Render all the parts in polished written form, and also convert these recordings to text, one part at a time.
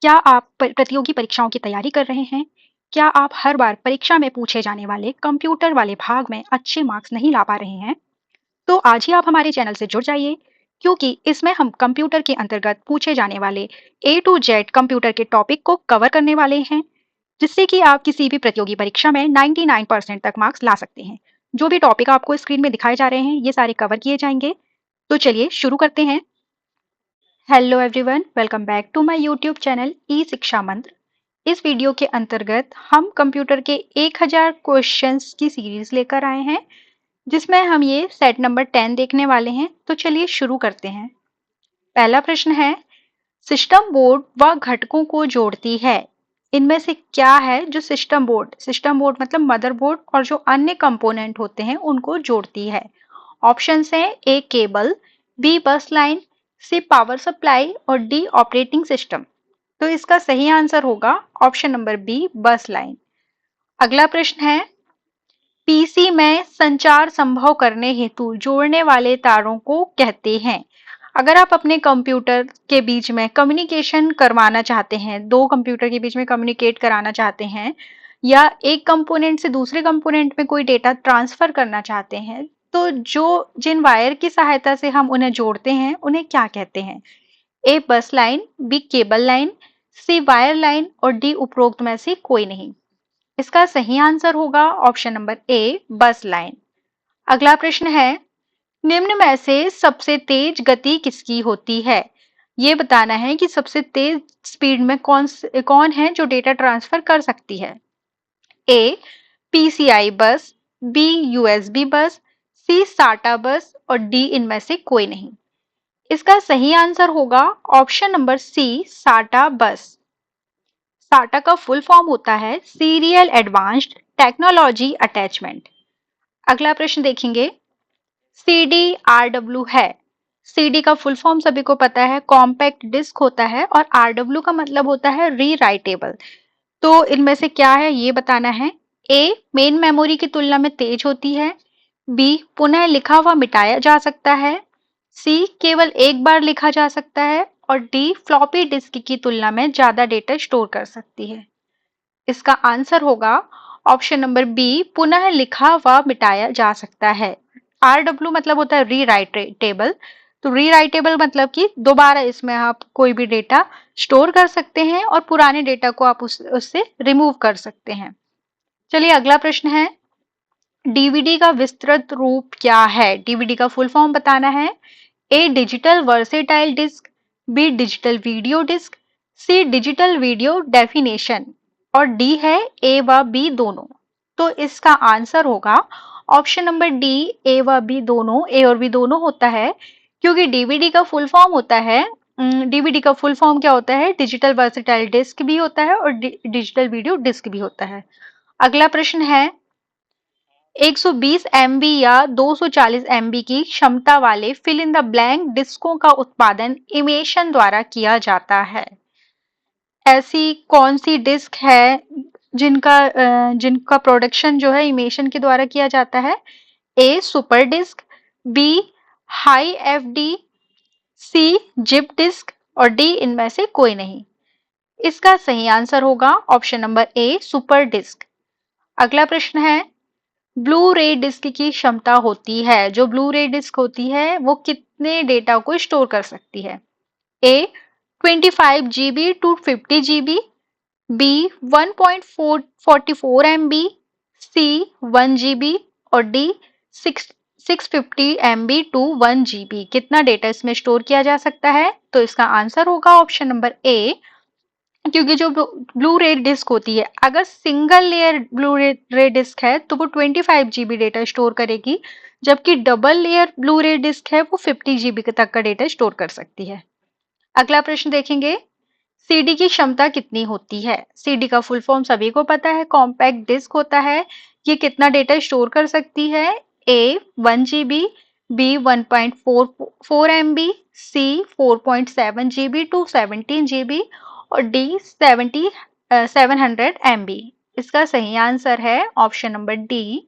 क्या आप प्रतियोगी परीक्षाओं की तैयारी कर रहे हैं? क्या आप हर बार परीक्षा में पूछे जाने वाले कंप्यूटर वाले भाग में अच्छे मार्क्स नहीं ला पा रहे हैं? तो आज ही आप हमारे चैनल से जुड़ जाइए, क्योंकि इसमें हम कंप्यूटर के अंतर्गत पूछे जाने वाले ए टू जेड कंप्यूटर के टॉपिक को कवर करने वाले हैं, जिससे कि आप किसी भी प्रतियोगी परीक्षा में 99% तक मार्क्स ला सकते हैं। जो भी टॉपिक आपको स्क्रीन में दिखाए जा रहे हैं, ये सारे कवर किए जाएंगे। तो चलिए शुरू करते हैं। Hello everyone, welcome back to my YouTube channel E Shiksha Mantra. इस वीडियो के अंतर्गत हम कंप्यूटर के 1000 क्वेश्चंस की सीरीज लेकर आए हैं, जिसमें हम ये सेट नंबर 10 देखने वाले हैं। तो चलिए शुरू करते हैं। पहला प्रश्न है, सिस्टम बोर्ड व घटकों को जोड़ती है, इनमें से क्या है जो सिस्टम बोर्ड मतलब मदरबोर्ड और जो अन्य कंपोनेंट होते हैं उनको जोड़ती है? ऑप्शंस हैं, ए केबल, बी बस लाइन, सी पावर सप्लाई और डी ऑपरेटिंग सिस्टम। तो इसका सही आंसर होगा ऑप्शन नंबर बी, बस लाइन। अगला प्रश्न है, पीसी में संचार संभव करने हेतु जोड़ने वाले तारों को कहते हैं। अगर आप अपने कंप्यूटर के बीच में कम्युनिकेशन करवाना चाहते हैं, दो कंप्यूटर के बीच में कम्युनिकेट कराना चाहते हैं, या एक कंपोनेंट से दूसरे कंपोनेंट में कोई डेटा ट्रांसफर करना चाहते हैं, तो जो जिन वायर की सहायता से हम उन्हें जोड़ते हैं उन्हें क्या कहते हैं? ए बस लाइन, बी केबल लाइन, सी वायर लाइन और डी उपरोक्त में से कोई नहीं। इसका सही आंसर होगा ऑप्शन नंबर ए, बस लाइन। अगला प्रश्न है, निम्न में से सबसे तेज गति किसकी होती है? ये बताना है कि सबसे तेज स्पीड में कौन है जो डेटा ट्रांसफर कर सकती है? ए पीसीआई बस, बी यूएसबी बस, सी साटा बस और डी इनमें से कोई नहीं। इसका सही आंसर होगा ऑप्शन नंबर सी, साटा बस। साटा का फुल फॉर्म होता है सीरियल एडवांस्ड टेक्नोलॉजी अटैचमेंट। अगला प्रश्न देखेंगे, सीडी आरडब्ल्यू है। सीडी का फुल फॉर्म सभी को पता है, कॉम्पैक्ट डिस्क होता है, और आरडब्ल्यू का मतलब होता है रीराइटेबल। तो इनमें से क्या है ये बताना है। ए मेन मेमोरी की तुलना में तेज होती है, बी पुनः लिखा हुआ मिटाया जा सकता है, सी केवल एक बार लिखा जा सकता है और डी फ्लॉपी डिस्क की तुलना में ज्यादा डेटा स्टोर कर सकती है। इसका आंसर होगा ऑप्शन नंबर बी, पुनः लिखा व मिटाया जा सकता है। आरडब्ल्यू मतलब होता है रीराइटेबल। तो रीराइटेबल मतलब कि दोबारा इसमें आप कोई भी डेटा स्टोर कर सकते हैं और पुराने डेटा को आप उससे रिमूव कर सकते हैं। चलिए अगला प्रश्न है, डीवीडी का विस्तृत रूप क्या है? डीवीडी का फुल फॉर्म बताना है। A digital versatile disc, B digital video disc, C digital video definition और डी है ए व बी दोनों। तो इसका आंसर होगा ऑप्शन नंबर डी, ए व बी दोनों। ए और बी दोनों होता है क्योंकि डीवीडी का फुल फॉर्म होता है, डीवीडी का फुल फॉर्म क्या होता है? डिजिटल वर्सेटाइल डिस्क भी होता है और डिजिटल वीडियो डिस्क भी होता है। अगला प्रश्न है, 120 एमबी या 240 एमबी की क्षमता वाले फिल इन द ब्लैंक डिस्कों का उत्पादन इमेशन द्वारा किया जाता है। ऐसी कौन सी डिस्क है जिनका प्रोडक्शन जो है इमेशन के द्वारा किया जाता है? A super disc, B high FD, C zip disc और डी इनमें से कोई नहीं। इसका सही आंसर होगा option number A, super disc. अगला प्रश्न है, ब्लू रे डिस्क की क्षमता होती है, जो ब्लू रे डिस्क होती है वो कितने डेटा को स्टोर कर सकती है? A 25 GB to 50 GB, B 1.44 MB, C 1 GB और डी 650 एमबी टू 1 जीबी। कितना डेटा इसमें स्टोर किया जा सकता है? तो इसका आंसर होगा ऑप्शन नंबर ए, क्योंकि जो ब्लू रे डिस्क होती है, अगर सिंगल लेयर ब्लू रे डिस्क है तो वो 25 जीबी डेटा स्टोर करेगी, जबकि डबल लेयर ब्लू रे डिस्क है वो 50 जीबी तक का डेटा स्टोर कर सकती है। अगला प्रश्न देखेंगे, सीडी की क्षमता कितनी होती है? सीडी का फुल फॉर्म सभी को पता है, कॉम्पैक्ट डिस्क होता है। ये कितना डेटा स्टोर कर सकती है? ए 1 GB, B 1.44 MB, C 4.7 GB to 17 GB और डी 700 एमबी। इसका सही आंसर है ऑप्शन नंबर डी,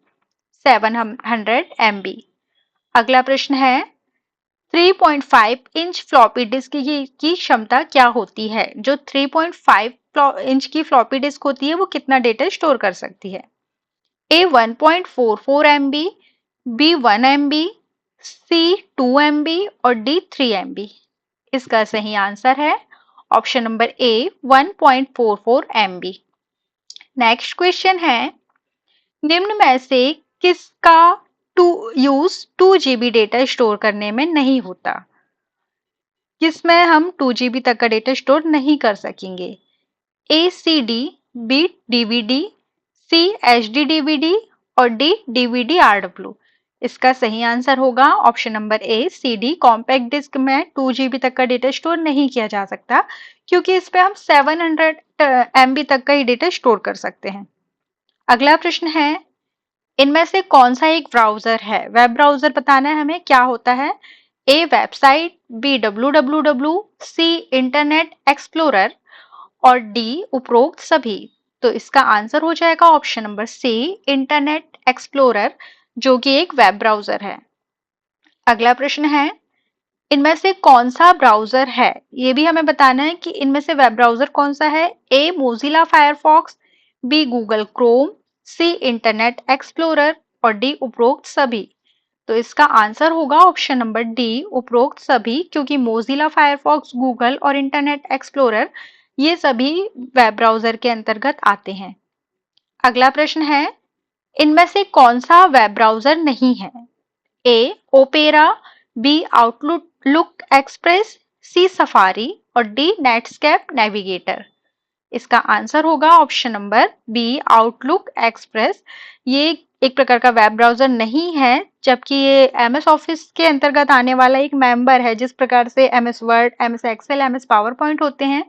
700 एमबी। अगला प्रश्न है, 3.5 इंच फ्लॉपी डिस्क की क्षमता क्या होती है? जो 3.5 इंच की फ्लॉपी डिस्क होती है वो कितना डेटा स्टोर कर सकती है? A 1.44 MB, B 1 MB, C 2 MB और डी 3 MB। इसका सही आंसर है option number A 1.44 MB। Next question है, निम्न में से किसका to use 2 GB data store करने में नहीं होता? किसमें हम 2 GB तक का डेटा स्टोर नहीं कर सकेंगे? A CD B, DVD C, HD DVD डी डीवीडी और डी डीवीडी आरडब्ल्यू। इसका सही आंसर होगा ऑप्शन नंबर ए सी डी। कॉम्पैक्ट डिस्क में 2 GB तक का डेटा स्टोर नहीं किया जा सकता क्योंकि इस पे हम 700 MB तक का ही डेटा स्टोर कर सकते हैं। अगला प्रश्न है, इनमें से कौन सा एक ब्राउजर है? वेब ब्राउजर बताना है हमें, क्या होता है? A website, B www, C internet explorer और डी उपरोक्त सभी। तो इसका आंसर हो जाएगा option number C internet explorer, जो कि एक वेब ब्राउजर है। अगला प्रश्न है, इनमें से कौन सा ब्राउजर है? ये भी हमें बताना है कि इनमें से वेब ब्राउजर कौन सा है। A Mozilla Firefox, B Google Chrome, C internet explorer और डी उपरोक्त सभी। तो इसका आंसर होगा ऑप्शन नंबर डी उपरोक्त सभी, क्योंकि मोजिला फायरफॉक्स, गूगल और इंटरनेट एक्सप्लोरर ये सभी वेब ब्राउजर के अंतर्गत आते हैं। अगला प्रश्न है, इनमें से कौन सा वेब ब्राउजर नहीं है? A Opera, B Outlook Express, C Safari और डी नेटस्केप नेविगेटर। इसका आंसर होगा option number B Outlook Express. ये एक प्रकार का वेब ब्राउजर नहीं है, जबकि ये एमएस ऑफिस के अंतर्गत आने वाला एक मेंबर है। जिस प्रकार से MS Word, MS Excel, MS PowerPoint होते हैं,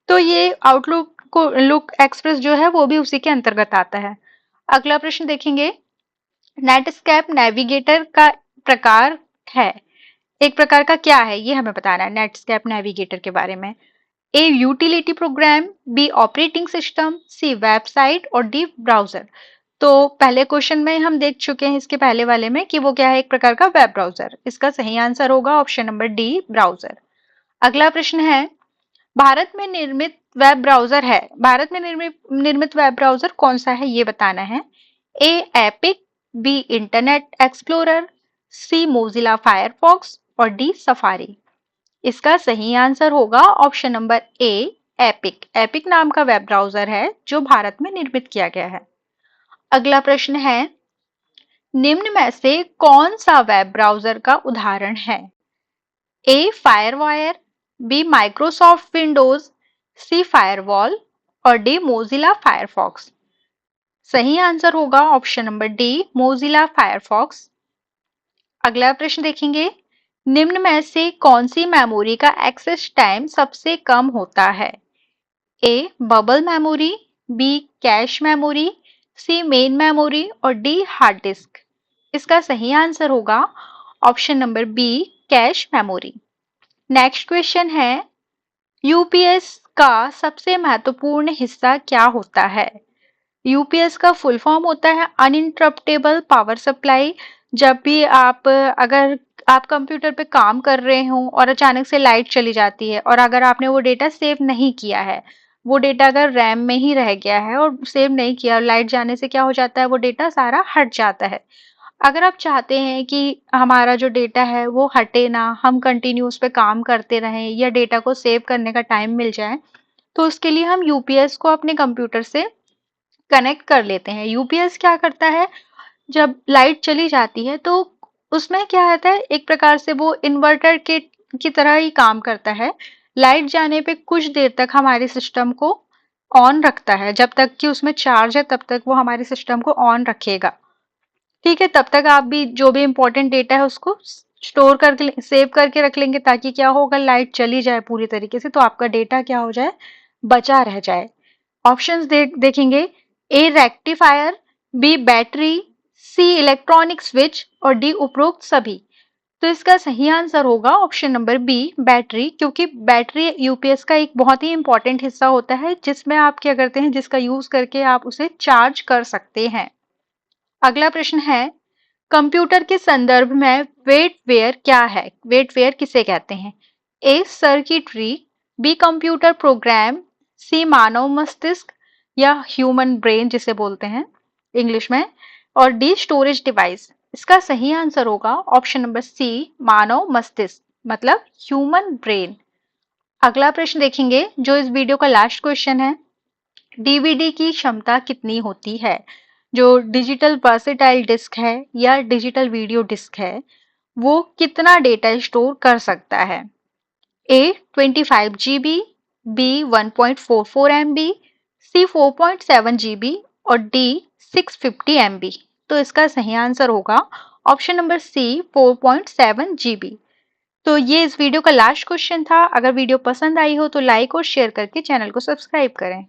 तो ये लुक एक्सप्रेस जो है वो भी उसी के अंतर्गत आता है। अगला प्रश्न देखेंगे, नेटस्केप नेविगेटर का प्रकार है, एक प्रकार का क्या है ये हमें बताना है नेटस्केप नेविगेटर के बारे में। A utility program, B operating system, C website और डी ब्राउजर। तो पहले क्वेश्चन में हम देख चुके हैं इसके पहले वाले में कि वो क्या है, एक प्रकार का वेब ब्राउजर। इसका सही आंसर होगा ऑप्शन नंबर डी ब्राउजर। अगला प्रश्न है, भारत में निर्मित वेब ब्राउजर है, भारत में निर्मित वेब ब्राउजर कौन सा है ये बताना है। ए एपिक, बी इंटरनेट एक्सप्लोरर, सी मोजिला फायरफॉक्स और डी सफारी। इसका सही आंसर होगा ऑप्शन नंबर ए एपिक। एपिक नाम का वेब ब्राउजर है जो भारत में निर्मित किया गया है। अगला प्रश्न है, निम्न में से कौन सा वेब ब्राउजर का उदाहरण है? A FireWire, B Microsoft Windows, C firewall और डी मोजिला फायरफॉक्स। सही आंसर होगा option number D Mozilla Firefox. अगला प्रश्न देखेंगे, निम्न में से कौन सी मेमोरी का एक्सेस टाइम सबसे कम होता है? A bubble memory, B cache memory, C main memory और डी हार्ड डिस्क। इसका सही आंसर होगा option number B cache memory. Next question है, यूपीएस का सबसे महत्वपूर्ण हिस्सा क्या होता है? यूपीएस का फुल फॉर्म होता है अनइंटरप्टेबल पावर सप्लाई। जब भी अगर आप कंप्यूटर पे काम कर रहे हो और अचानक से लाइट चली जाती है और अगर आपने वो डेटा सेव नहीं किया है, वो डेटा अगर रैम में ही रह गया है और सेव नहीं किया और लाइट जाने से क्या हो जाता है, वो डेटा सारा हट जाता है। अगर आप चाहते हैं कि हमारा जो डेटा है वो हटे ना, हम कंटिन्यू उस पे काम करते रहें या डेटा को सेव करने का टाइम मिल जाए, तो उसके लिए हम यूपीएस को अपने कंप्यूटर से कनेक्ट कर लेते हैं। यूपीएस क्या करता है, जब लाइट चली जाती है तो उसमें क्या रहता है, एक प्रकार से वो इन्वर्टर के की तरह ही काम करता है। लाइट जाने पे कुछ देर तक हमारे सिस्टम को ऑन रखता है, जब तक कि उसमें चार्ज है तब तक वो हमारे सिस्टम को ऑन रखेगा। ठीक है, तब तक आप भी जो भी इंपॉर्टेंट डेटा है उसको स्टोर करके सेव करके रख लेंगे, ताकि क्या हो, अगर लाइट चली जाए पूरी तरीके से तो आपका डेटा क्या हो जाए, बचा रह जाए। ऑप्शंस देखेंगे, A rectifier, B battery, C electronic switch और डी उपरोक्त सभी। तो इसका सही आंसर होगा ऑप्शन नंबर बी बैटरी, क्योंकि बैटरी यूपीएस का एक बहुत ही इंपॉर्टेंट हिस्सा होता है जिसमें आप क्या करते हैं, जिसका यूज करके आप उसे चार्ज कर सकते हैं। अगला प्रश्न है, कंप्यूटर के संदर्भ में वेटवेयर क्या है? वेटवेयर किसे कहते हैं? ए सर्किटरी, बी कंप्यूटर प्रोग्राम, सी मानव मस्तिष्क या ह्यूमन ब्रेन जिसे बोलते हैं इंग्लिश में, और डी स्टोरेज डिवाइस। इसका सही आंसर होगा ऑप्शन नंबर सी, मानव मस्तिष्क, मतलब ह्यूमन ब्रेन। अगला प्रश्न देखेंगे जो इस वीडियो का लास्ट क्वेश्चन है। डीवीडी की क्षमता कितनी होती है? जो डिजिटल वर्सेटाइल डिस्क है या डिजिटल वीडियो डिस्क है, वो कितना डेटा स्टोर कर सकता है? A 25 GB, B 1.44 MB, C 4.7 GB और डी 650 MB। तो इसका सही आंसर होगा ऑप्शन नंबर सी, 4.7 GB। तो ये इस वीडियो का लास्ट क्वेश्चन था। अगर वीडियो पसंद आई हो तो लाइक और शेयर करके चैनल को सब्सक्राइब करें।